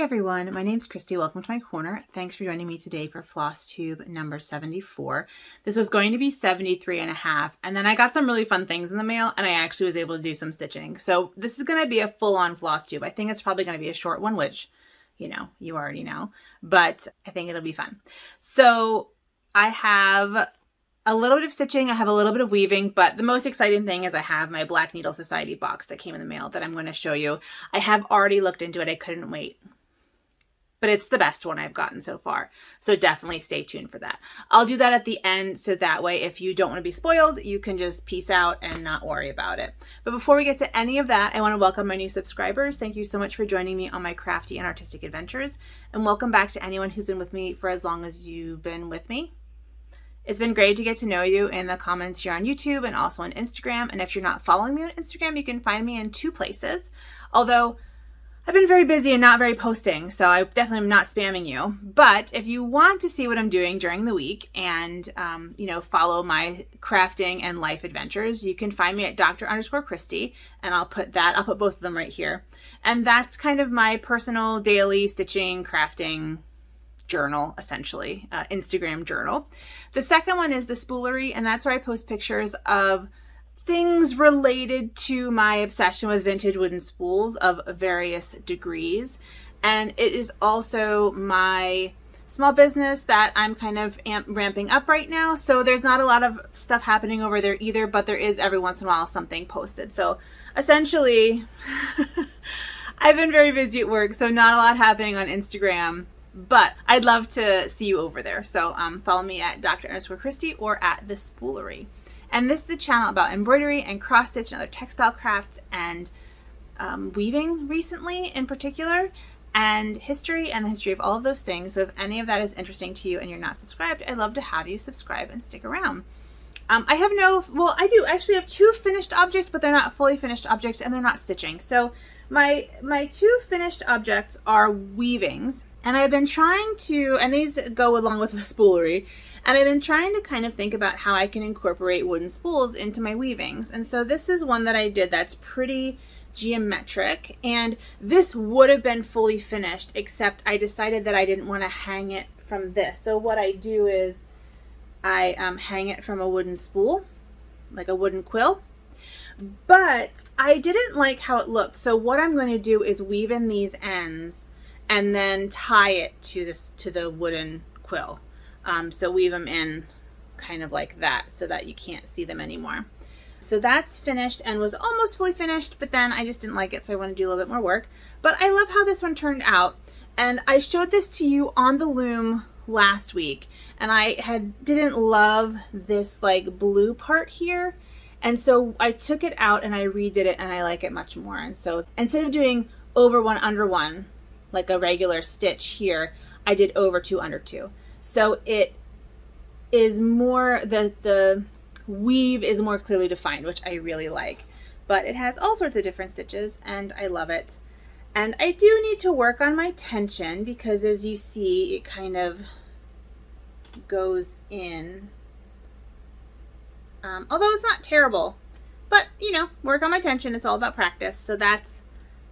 everyone, my name's Christy. Welcome to my corner. Thanks for joining me today for Flosstube number 74. This was going to be 73 and a half, and then I got some really fun things in the mail and I actually was able to do some stitching. So this is going to be a full-on Flosstube. I think it's probably going to be a short one, which, you know, you already know, but I think it'll be fun. So I have a little bit of stitching, I have a little bit of weaving, but the most exciting thing is I have my Black Needle Society box that came in the mail that I'm going to show you. I have already looked into it. I couldn't wait. But it's the best one I've gotten so far. So definitely stay tuned for that. I'll do that at the end, so that way if you don't want to be spoiled, you can just peace out and not worry about it. But before we get to any of that, I want to welcome my new subscribers. Thank you so much for joining me on my crafty and artistic adventures. And welcome back to anyone who's been with me for as long as you've been with me. It's been great to get to know you in the comments here on YouTube and also on Instagram. And if you're not following me on Instagram, you can find me in two places. Although I've been very busy and not very posting, so I definitely am not spamming you. But if you want to see what I'm doing during the week and, you know, follow my crafting and life adventures, you can find me at Dr_Christy, and I'll put both of them right here. And that's kind of my personal daily stitching, crafting journal, essentially, Instagram journal. The second one is the spoolery, and that's where I post pictures of things related to my obsession with vintage wooden spools of various degrees. And it is also my small business that I'm kind of ramping up right now. So there's not a lot of stuff happening over there either, but there is every once in a while something posted. So essentially, I've been very busy at work, so not a lot happening on Instagram, but I'd love to see you over there. So follow me at Dr_Christy or at the spoolery. And this is a channel about embroidery and cross stitch and other textile crafts and weaving recently in particular, and history and the history of all of those things. So if any of that is interesting to you and you're not subscribed, I'd love to have you subscribe and stick around. I do actually have two finished objects, but they're not fully finished objects and they're not stitching. So my two finished objects are weavings, and I've been trying to, and these go along with the spoolery, and I've been trying to kind of think about how I can incorporate wooden spools into my weavings. And so this is one that I did that's pretty geometric, and this would have been fully finished, except I decided that I didn't want to hang it from this. So what I do is I hang it from a wooden spool, like a wooden quill. But I didn't like how it looked. So what I'm going to do is weave in these ends and then tie it to the wooden quill. So weave them in kind of like that so that you can't see them anymore. So that's finished and was almost fully finished, but then I just didn't like it, so I want to do a little bit more work. But I love how this one turned out. And I showed this to you on the loom last week, and I didn't love this like blue part here. And so I took it out and I redid it, and I like it much more. And so instead of doing over one, under one, like a regular stitch here, I did over two, under two. So it is more, the weave is more clearly defined, which I really like. But it has all sorts of different stitches and I love it. And I do need to work on my tension because, as you see, it kind of goes in. Although it's not terrible, but you know, work on my tension. It's all about practice. So that's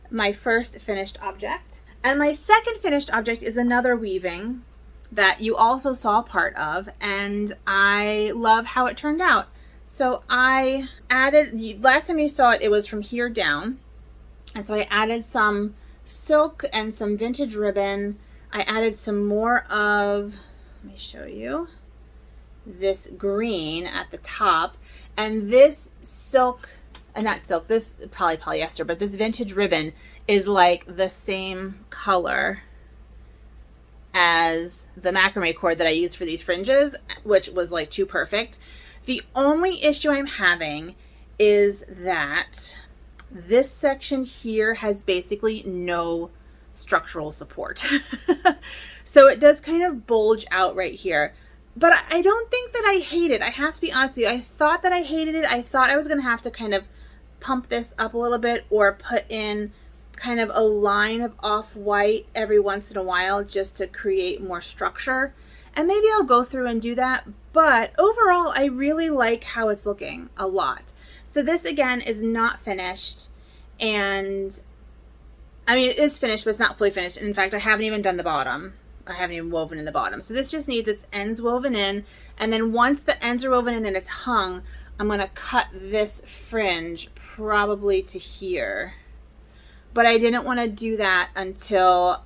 my first finished object. And my second finished object is another weaving that you also saw part of, and I love how it turned out. So I added, last time you saw it, it was from here down. And so I added some silk and some vintage ribbon. I added some more of, let me show you, this green at the top, and this silk, not silk, this probably polyester, but this vintage ribbon is like the same color as the macrame cord that I used for these fringes, which was like too perfect. The only issue I'm having is that this section here has basically no structural support. So it does kind of bulge out right here. But I don't think that I hate it. I have to be honest with you. I thought that I hated it. I thought I was going to have to kind of pump this up a little bit or put in kind of a line of off-white every once in a while just to create more structure. And maybe I'll go through and do that. But overall, I really like how it's looking a lot. So this, again, is not finished. And I mean, it is finished, but it's not fully finished. And in fact, I haven't even done the bottom. I haven't even woven in the bottom. So this just needs its ends woven in. And then once the ends are woven in and it's hung, I'm going to cut this fringe probably to here. But I didn't want to do that until,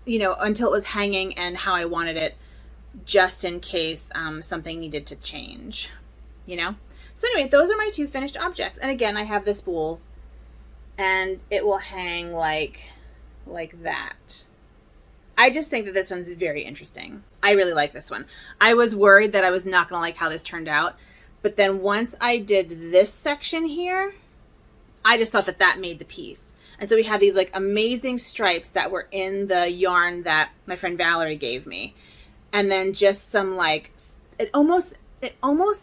you know, until it was hanging and how I wanted it, just in case something needed to change, you know? So anyway, those are my 2 finished objects. And again, I have the spools, and it will hang like that. I just think that this one's very interesting. I really like this one. I was worried that I was not going to like how this turned out. But then once I did this section here, I just thought that that made the piece. And so we have these like amazing stripes that were in the yarn that my friend Valerie gave me. And then just some like, it almost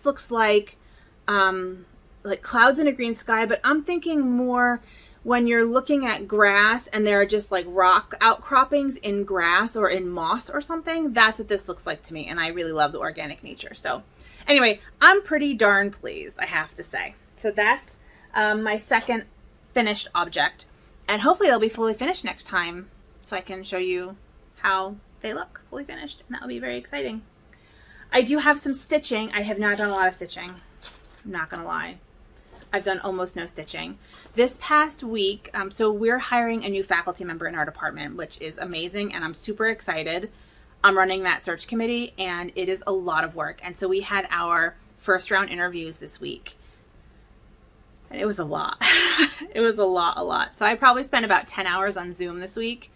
looks like clouds in a green sky, but I'm thinking more when you're looking at grass and there are just like rock outcroppings in grass or in moss or something. That's what this looks like to me. And I really love the organic nature. So anyway, I'm pretty darn pleased, I have to say. So that's my second finished object. And hopefully they'll be fully finished next time so I can show you how they look fully finished. And that will be very exciting. I do have some stitching. I have not done a lot of stitching. I'm not going to lie. I've done almost no stitching. This past week, so we're hiring a new faculty member in our department, which is amazing, and I'm super excited. I'm running that search committee, and it is a lot of work. And so we had our first round interviews this week. And it was a lot. It was a lot. So I probably spent about 10 hours on Zoom this week,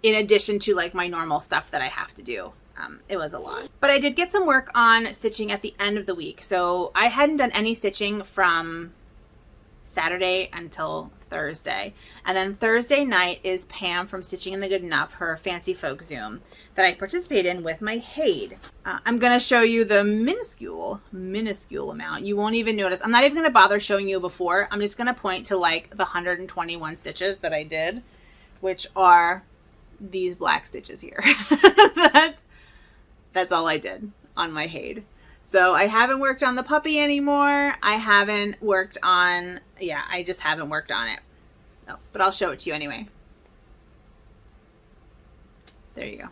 in addition to like my normal stuff that I have to do. It was a lot. But I did get some work on stitching at the end of the week. So I hadn't done any stitching from Saturday until Thursday. And then Thursday night is Pam from Stitching in the Good Enough, her Fancy Folk Zoom that I participate in with my HAED. I'm going to show you the minuscule amount. You won't even notice. I'm not even going to bother showing you before. I'm just going to point to like the 121 stitches that I did, which are these black stitches here. That's all I did on my HAED. So I haven't worked on the puppy anymore. I haven't worked on, yeah, I just haven't worked on it. No, but I'll show it to you anyway. There you go.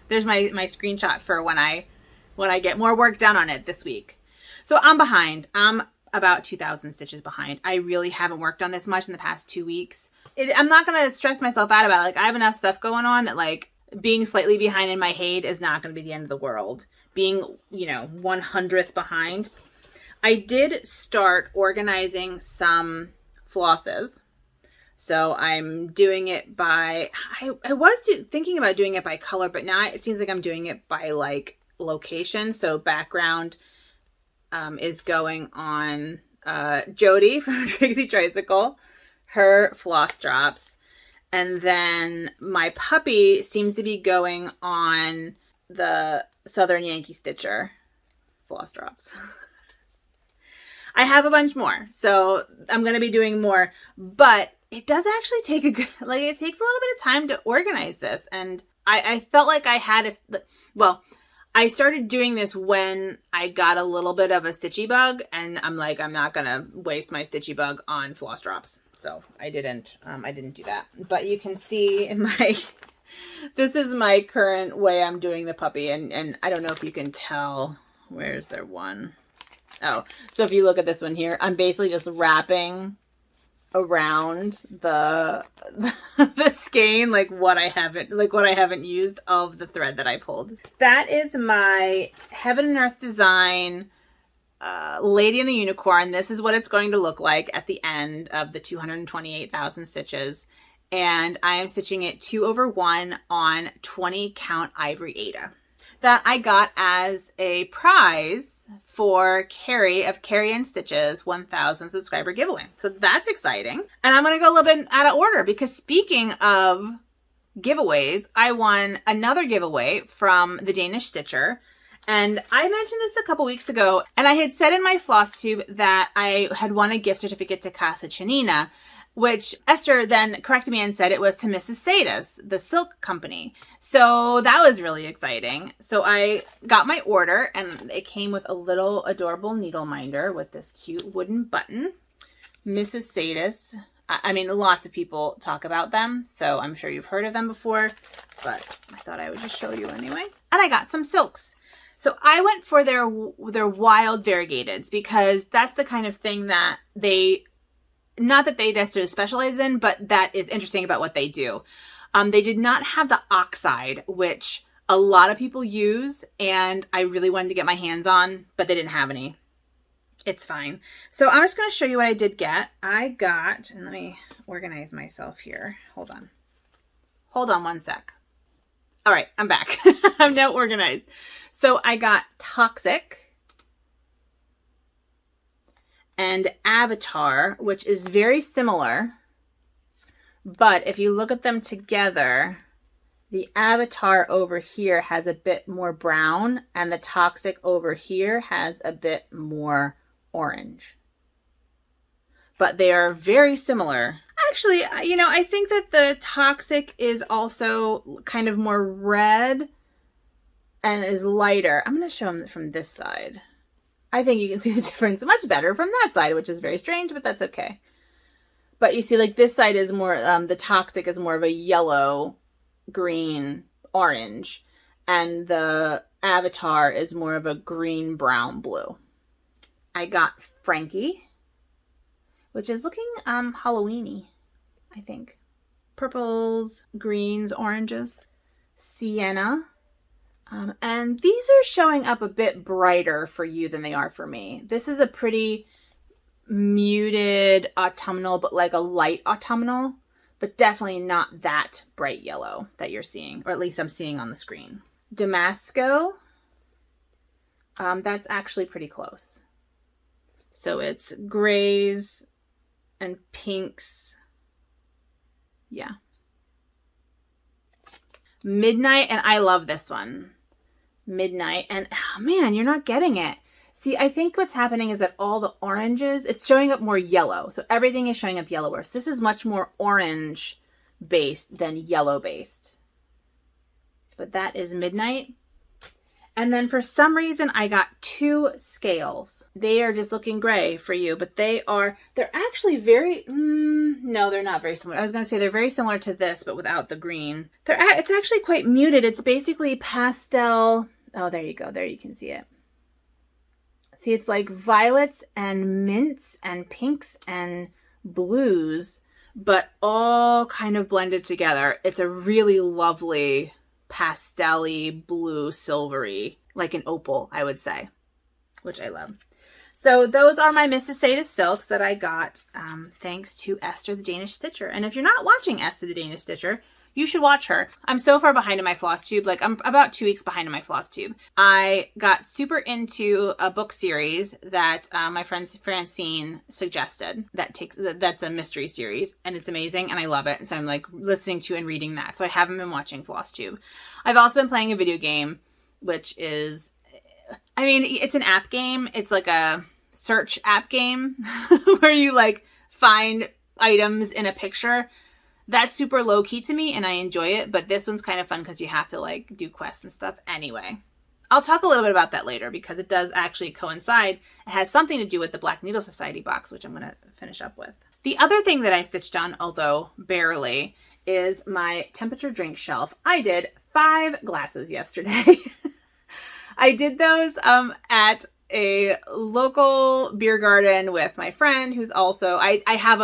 There's my screenshot for when I get more work done on it this week. So I'm behind. I'm about 2,000 stitches behind. I really haven't worked on this much in the past 2 weeks. I'm not going to stress myself out about it. Like, I have enough stuff going on that like being slightly behind in my HAED is not going to be the end of the world. Being, you know, 100th behind. I did start organizing some flosses. So I'm doing it by, I was thinking about doing it by color, but now it seems like I'm doing it by like location. So background is going on Jody from Trixie Tricycle, her floss drops. And then my puppy seems to be going on the Southern Yankee Stitcher floss drops. I have a bunch more, so I'm going to be doing more, but it does actually take it takes a little bit of time to organize this. And I felt like I had I started doing this when I got a little bit of a stitchy bug, and I'm like, I'm not going to waste my stitchy bug on floss drops. So I didn't do that. But you can see in my, this is my current way I'm doing the puppy. And I don't know if you can tell, where's there one? Oh, so if you look at this one here, I'm basically just wrapping around the skein, like what I haven't used of the thread that I pulled. That is my Heaven and Earth design, Lady and the Unicorn. This is what it's going to look like at the end of the 228,000 stitches. And I am stitching it 2/1 on 20 count ivory Aida that I got as a prize for Carrie of Carrie and Stitches 1,000 subscriber giveaway. So that's exciting. And I'm going to go a little bit out of order because speaking of giveaways, I won another giveaway from the Danish Stitcher. And I mentioned this a couple weeks ago, and I had said in my Flosstube that I had won a gift certificate to Casa Cianina, which Esther then corrected me and said it was to Missus Sedas, the silk company. So that was really exciting. So I got my order, and it came with a little adorable needle minder with this cute wooden button. Missus Sedas I mean, lots of people talk about them, so I'm sure you've heard of them before, but I thought I would just show you anyway. And I got some silks. So I went for their wild variegateds because that's the kind of thing that they, not that they necessarily specialize in, but that is interesting about what they do. They did not have the oxide, which a lot of people use, and I really wanted to get my hands on, but they didn't have any. It's fine. So I'm just going to show you what I did get. I got, and let me organize myself here. Hold on. Hold on one sec. All right, I'm back. I'm now organized. So I got Toxic and Avatar, which is very similar. But if you look at them together, the Avatar over here has a bit more brown and the Toxic over here has a bit more orange. But they are very similar. Actually, you know, I think that the Toxic is also kind of more red and is lighter. I'm going to show them from this side. I think you can see the difference much better from that side, which is very strange, but that's okay. But you see, like, this side is more, the Toxic is more of a yellow, green, orange. And the Avatar is more of a green, brown, blue. I got Frankie, which is looking Halloween-y, I think. Purples, greens, oranges. Sienna. And these are showing up a bit brighter for you than they are for me. This is a pretty muted autumnal, but like a light autumnal, but definitely not that bright yellow that you're seeing, or at least I'm seeing on the screen. Damasco, that's actually pretty close. So it's grays and pinks. Yeah. Midnight, and I love this one. Midnight, and oh man, you're not getting it. See, I think what's happening is that all the oranges, it's showing up more yellow. So everything is showing up yellower. So this is much more orange based than yellow based. But that is Midnight. And then for some reason, I got two scales. They are just looking gray for you, but they're actually very, no, they're not very similar. I was going to say they're very similar to this, but without the green. It's actually quite muted. It's basically pastel. Oh, there you go. There you can see it. See, it's like violets and mints and pinks and blues, but all kind of blended together. It's a really lovely pastel-y, blue, silvery, like an opal, I would say, which I love. So those are my Missus Sedas silks that I got thanks to Esther the Danish Stitcher. And if you're not watching Esther the Danish Stitcher, you should watch her. I'm so far behind in my Flosstube. Like, I'm about 2 weeks behind in my Flosstube. I got super into a book series that my friend Francine suggested. That's a mystery series, and it's amazing, and I love it. So I'm like listening to and reading that. So I haven't been watching Flosstube. I've also been playing a video game, which is, I mean, it's an app game. It's like a search app game where you like find items in a picture. That's super low key to me and I enjoy it, but this one's kind of fun because you have to like do quests and stuff anyway. I'll talk a little bit about that later because it does actually coincide. It has something to do with the Black Needle Society box, which I'm going to finish up with. The other thing that I stitched on, although barely, is my temperature drink shelf. I did 5 glasses yesterday. I did those at a local beer garden with my friend who's also, I have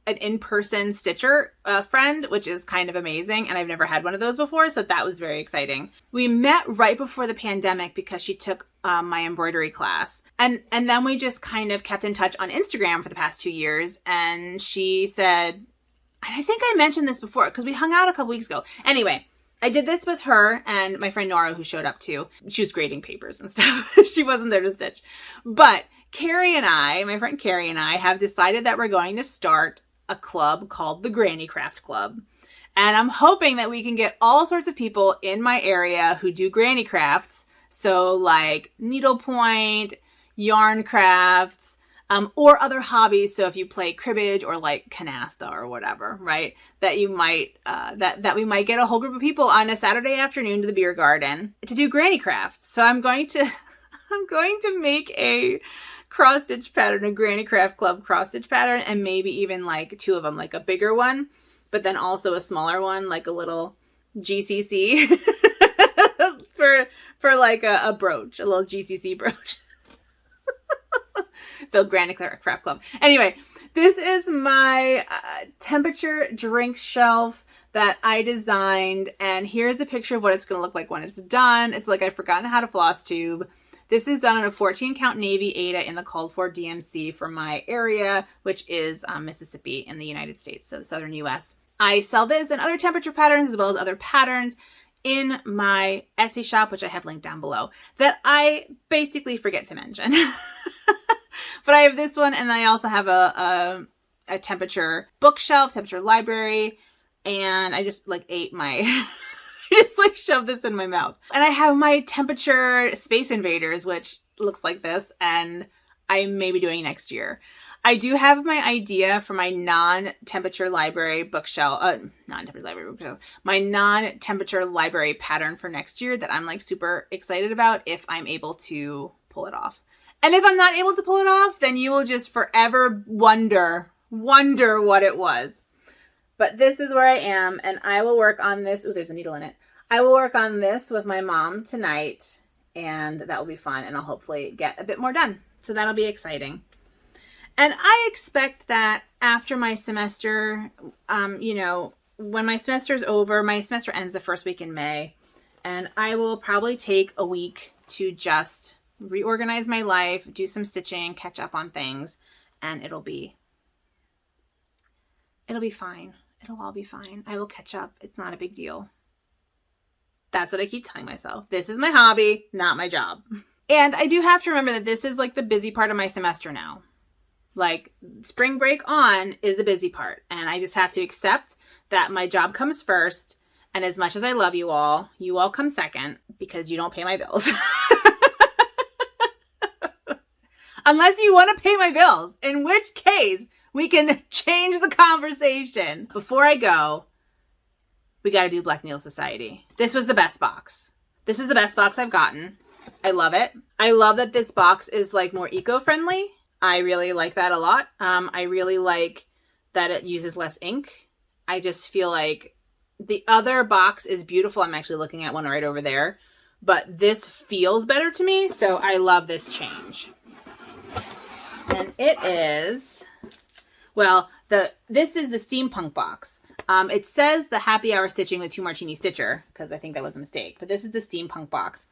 an in-person stitcher friend, which is kind of amazing. And I've never had one of those before. So that was very exciting. We met right before the pandemic because she took my embroidery class. And then we just kind of kept in touch on Instagram for the past 2 years. And she said, and I think I mentioned this before because we hung out a couple weeks ago. Anyway, I did this with her and my friend Nora, who showed up too. She was grading papers and stuff. She wasn't there to stitch. But Carrie and I, my friend Carrie and I, have decided that we're going to start a club called the Granny Craft Club. And I'm hoping that we can get all sorts of people in my area who do granny crafts. So like needlepoint, yarn crafts, or other hobbies. So if you play cribbage or like canasta or whatever, right? That you might, that we might get a whole group of people on a Saturday afternoon to the beer garden to do granny crafts. So I'm going to make a cross stitch pattern, a Granny Craft Club cross stitch pattern, and maybe even like 2 of them, like a bigger one, but then also a smaller one, like a little GCC for like a brooch, a little GCC brooch. So Granny Craft Club. Anyway, this is my temperature drink shelf that I designed, and here's a picture of what it's going to look like when it's done. It's like I've forgotten how to floss tube. This is done on a 14 count navy Aida in the called for DMC for my area, which is Mississippi in the United States, so the southern US. I sell this and other temperature patterns as well as other patterns in my Etsy shop, which I have linked down below, that I basically forget to mention. But I have this one, and I also have a temperature bookshelf, temperature library, and I just like ate my... I just like shoved this in my mouth. And I have my temperature Space Invaders, which looks like this, and I may be doing next year. I do have my idea for my non-temperature library bookshelf, my non-temperature library pattern for next year that I'm like super excited about if I'm able to pull it off. And if I'm not able to pull it off, then you will just forever wonder what it was. But this is where I am, and I will work on this. Ooh, there's a needle in it. I will work on this with my mom tonight, and that will be fun, and I'll hopefully get a bit more done. So that'll be exciting. And I expect that after my semester, you know, when my semester is over, my semester ends the first week in May, and I will probably take a week to just reorganize my life, do some stitching, catch up on things, and it'll be fine. It'll all be fine. I will catch up. It's not a big deal. That's what I keep telling myself. This is my hobby, not my job. And I do have to remember that this is like the busy part of my semester now. Like spring break on is the busy part. And I just have to accept that my job comes first. And as much as I love you all come second because you don't pay my bills. Unless you want to pay my bills, in which case we can change the conversation. Before I go, we got to do Black Needle Society. This was the best box. This is the best box I've gotten. I love it. I love that this box is like more eco-friendly. I really like that a lot. I really like that it uses less ink. I just feel like the other box is beautiful. I'm actually looking at one right over there, but this feels better to me. So I love this change. And it is... Well, this is the Steampunk box. It says the Happy Hour Stitching with 2 Martini Stitcher, because I think that was a mistake. But this is the Steampunk box.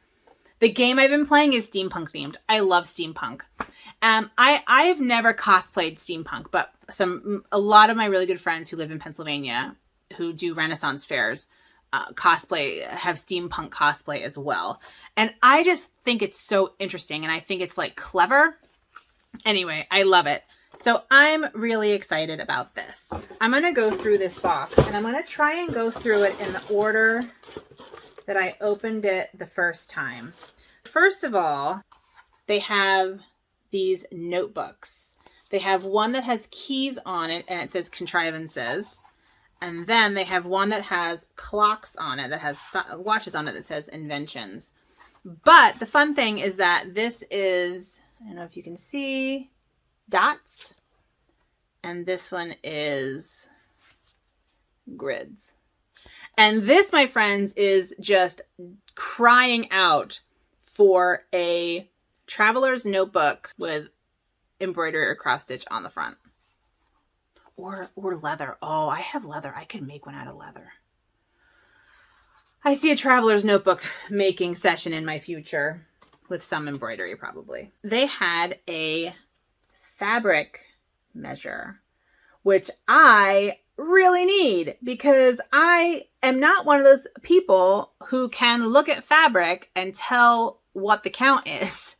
The game I've been playing is steampunk themed. I love steampunk. I've never cosplayed steampunk, but a lot of my really good friends who live in Pennsylvania, who do Renaissance fairs, have steampunk cosplay as well. And I just think it's so interesting, and I think it's like clever. Anyway, I love it. So I'm really excited about this. I'm going to go through this box, and I'm going to try and go through it in the order that I opened it the first time. First of all, they have these notebooks. They have one that has keys on it, and it says contrivances. And then they have one that has clocks on it, that has watches on it, that says inventions. But the fun thing is that this is, I don't know if you can see, dots, and this one is grids. And this, my friends, is just crying out for a traveler's notebook with embroidery or cross stitch on the front, or leather. Oh, I have leather. I could make one out of leather. I see a traveler's notebook making session in my future with some embroidery, probably. They had a fabric measure, which I really need because I am not one of those people who can look at fabric and tell what the count is.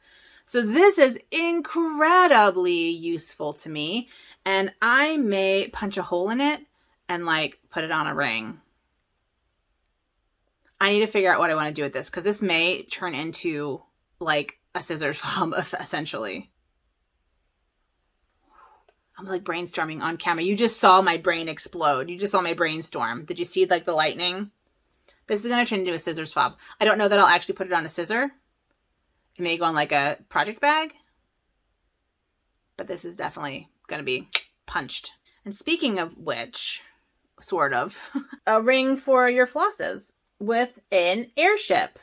So this is incredibly useful to me, and I may punch a hole in it and like put it on a ring. I need to figure out what I want to do with this because this may turn into like a scissors fob essentially. I'm like brainstorming on camera. You just saw my brain explode. You just saw my brainstorm. Did you see like the lightning? This is going to turn into a scissors fob. I don't know that I'll actually put it on a scissor. It may go on like a project bag. but this is definitely going to be punched. And speaking of which, sort of, a ring for your flosses with an airship.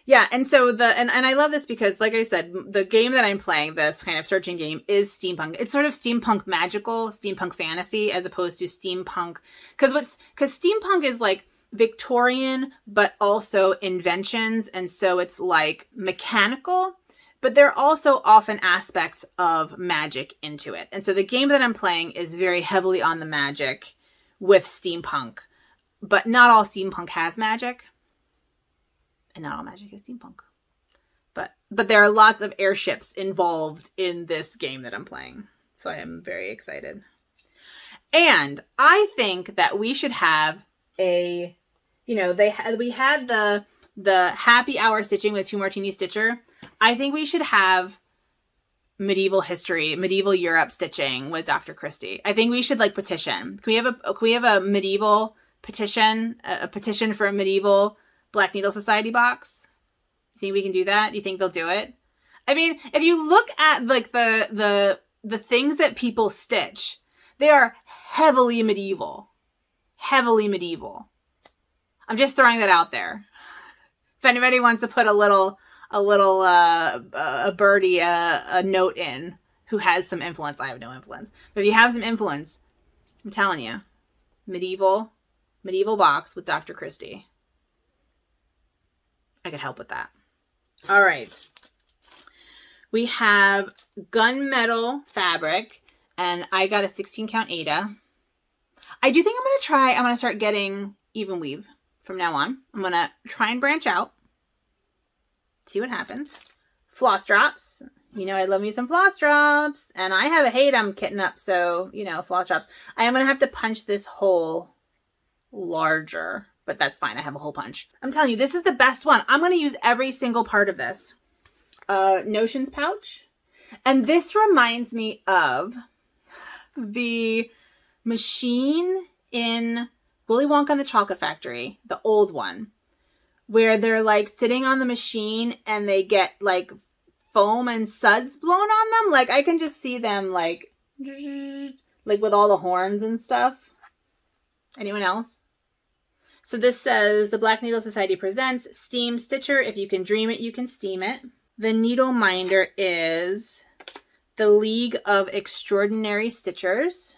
Yeah, and so and I love this because, like I said, the game that I'm playing, this kind of searching game, is steampunk. It's sort of steampunk magical, steampunk fantasy, as opposed to steampunk. Because steampunk is like Victorian, but also inventions, and so it's like mechanical, but there are also often aspects of magic into it. And so the game that I'm playing is very heavily on the magic with steampunk, but not all steampunk has magic. And not all magic is steampunk. But there are lots of airships involved in this game that I'm playing. So I am very excited. And I think that we should have we had the happy hour stitching with 2 Martini Stitcher. I think we should have medieval history, medieval Europe stitching with Dr. Christie. I think we should like petition. Can we have a medieval petition, a petition for a medieval Black Needle Society box? You think we can do that? You think they'll do it? I mean, if you look at like the things that people stitch, they are heavily medieval. Heavily medieval. I'm just throwing that out there. If anybody wants to put a birdie, a note in who has some influence, I have no influence. But if you have some influence, I'm telling you, medieval box with Dr. Christie. I could help with that. All right. We have gunmetal fabric, and I got a 16 count Aida. I do think I'm going to start getting even weave from now on. I'm going to try and branch out. See what happens. Floss drops. You know, I love me some floss drops. And I have a HAED I'm kitting up, so, you know, floss drops. I am going to have to punch this hole larger, but that's fine. I have a hole punch. I'm telling you, this is the best one. I'm going to use every single part of this. Notions pouch. And this reminds me of the machine in Willy Wonka and the Chocolate Factory, the old one, where they're like sitting on the machine and they get like foam and suds blown on them. Like I can just see them like with all the horns and stuff. Anyone else? So this says the Black Needle Society presents Steam Stitcher. If you can dream it, you can steam it. The needle minder is the League of Extraordinary Stitchers,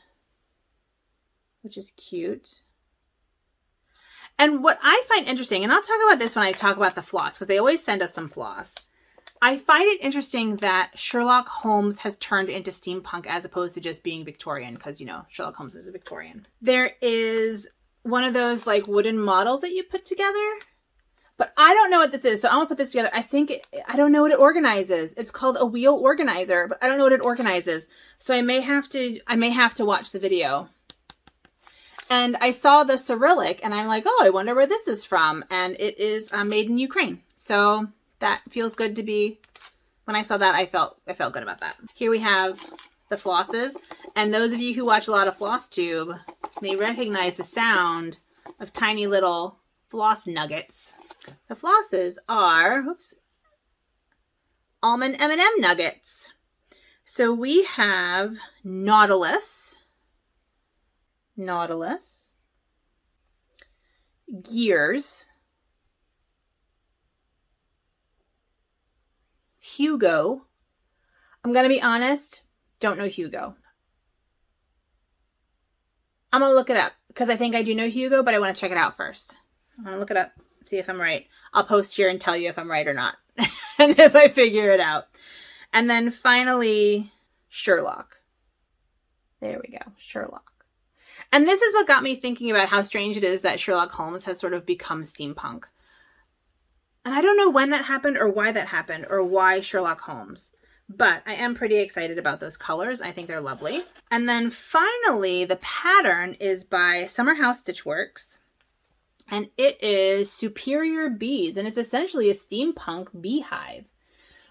which is cute. And what I find interesting, and I'll talk about this when I talk about the floss, because they always send us some floss. I find it interesting that Sherlock Holmes has turned into steampunk as opposed to just being Victorian, because, you know, Sherlock Holmes is a Victorian. There is one of those like wooden models that you put together, but I don't know what this is, so I'm gonna put this together. I don't know what it organizes. It's called a wheel organizer, but I don't know what it organizes. So I may have to watch the video. And I saw the Cyrillic, and I'm like, oh, I wonder where this is from. And it is made in Ukraine. So that feels good to be. When I saw that, I felt good about that. Here we have the flosses. And those of you who watch a lot of Flosstube may recognize the sound of tiny little floss nuggets. The flosses are, almond M&M nuggets. So we have Nautilus, Gears, Hugo. I'm going to be honest, don't know Hugo. I'm going to look it up because I think I do know Hugo, but I want to check it out first. I'm going to look it up, see if I'm right. I'll post here and tell you if I'm right or not. And if I figure it out. And then finally, Sherlock. There we go, Sherlock. And this is what got me thinking about how strange it is that Sherlock Holmes has sort of become steampunk. And I don't know when that happened or why that happened or why Sherlock Holmes. But I am pretty excited about those colors. I think they're lovely. And then finally, the pattern is by Summer House Stitchworks. And it is Superior Bees. And it's essentially a steampunk beehive,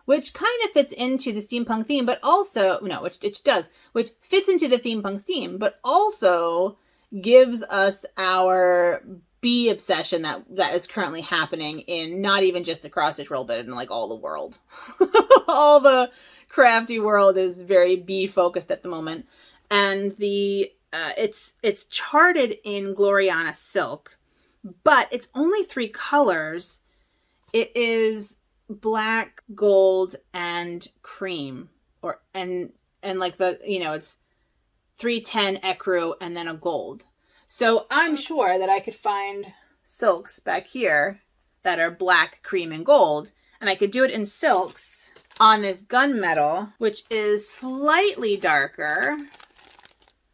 which kind of fits into the steampunk theme, but also, no, which fits into the steampunk theme, but also gives us our bee obsession that is currently happening in not even just the cross stitch world, but in like all the world. All the crafty world is very bee focused at the moment. And the it's charted in Gloriana silk, but it's only 3 colors. It is black, gold, and cream, or and like the, you know, it's 310 ecru and then a gold. So I'm sure that I could find silks back here that are black, cream, and gold, and I could do it in silks on this gunmetal, which is slightly darker.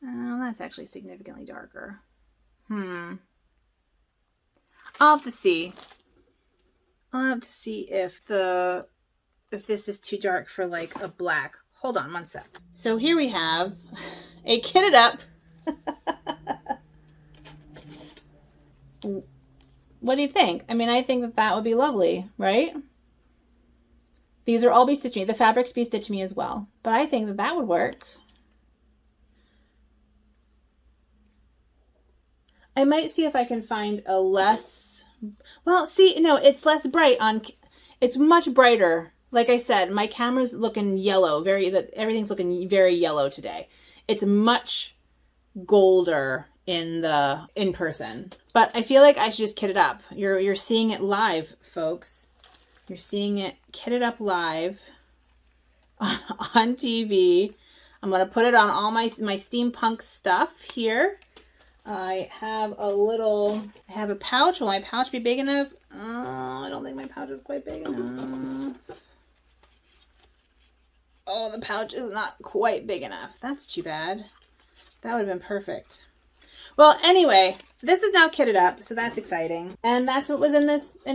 Oh, that's actually significantly darker. I'll have to see. I'll have to see if this is too dark for like a black. Hold on one sec. So here we have a kitted up. What do you think? I mean, I think that that would be lovely, right? These are all Be Stitch Me. The fabrics Be Stitch Me as well. But I think that that would work. I might see if I can find a less... Well, see, no, it's less bright on... It's much brighter. Like I said, my camera's looking yellow. Everything's looking very yellow today. It's much golder in person. But I feel like I should just kit it up. You're seeing it live, folks. You're seeing it kitted up live on TV. I'm going to put it on all my steampunk stuff here. I have a pouch. Will my pouch be big enough? I don't think my pouch is quite big enough. Oh, the pouch is not quite big enough. That's too bad. That would have been perfect. Well, anyway, this is now kitted up, so that's exciting. And that's what was in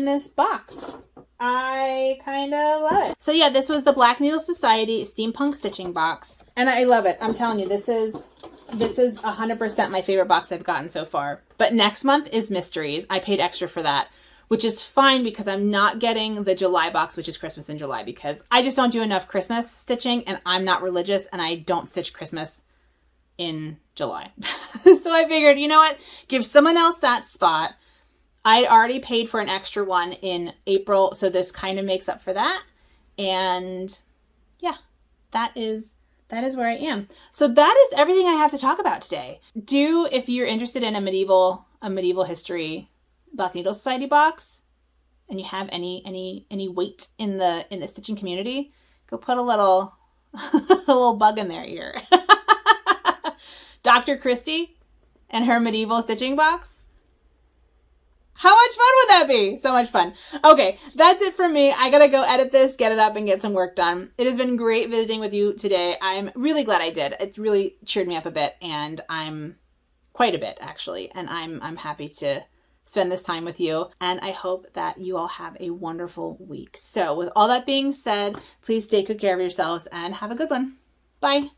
this box. I kind of love it. So yeah, this was the Black Needle Society Steampunk Stitching Box. And I love it. I'm telling you, this is 100% my favorite box I've gotten so far. But next month is Mysteries. I paid extra for that, which is fine because I'm not getting the July box, which is Christmas in July, because I just don't do enough Christmas stitching, and I'm not religious, and I don't stitch Christmas in July. So I figured, you know what? Give someone else that spot. I'd already paid for an extra one in April, so this kind of makes up for that. And yeah, that is where I am. So that is everything I have to talk about today. If you're interested in a medieval history Black Needle Society box, and you have any weight in the stitching community, go put a little a little bug in their ear. Dr. Christie and her medieval stitching box. How much fun would that be? So much fun. Okay, that's it for me. I gotta go edit this, get it up, and get some work done. It has been great visiting with you today. I'm really glad I did. It's really cheered me up a bit, and I'm quite a bit actually, and I'm happy to spend this time with you, and I hope that you all have a wonderful week. So with all that being said, please take good care of yourselves and have a good one. Bye.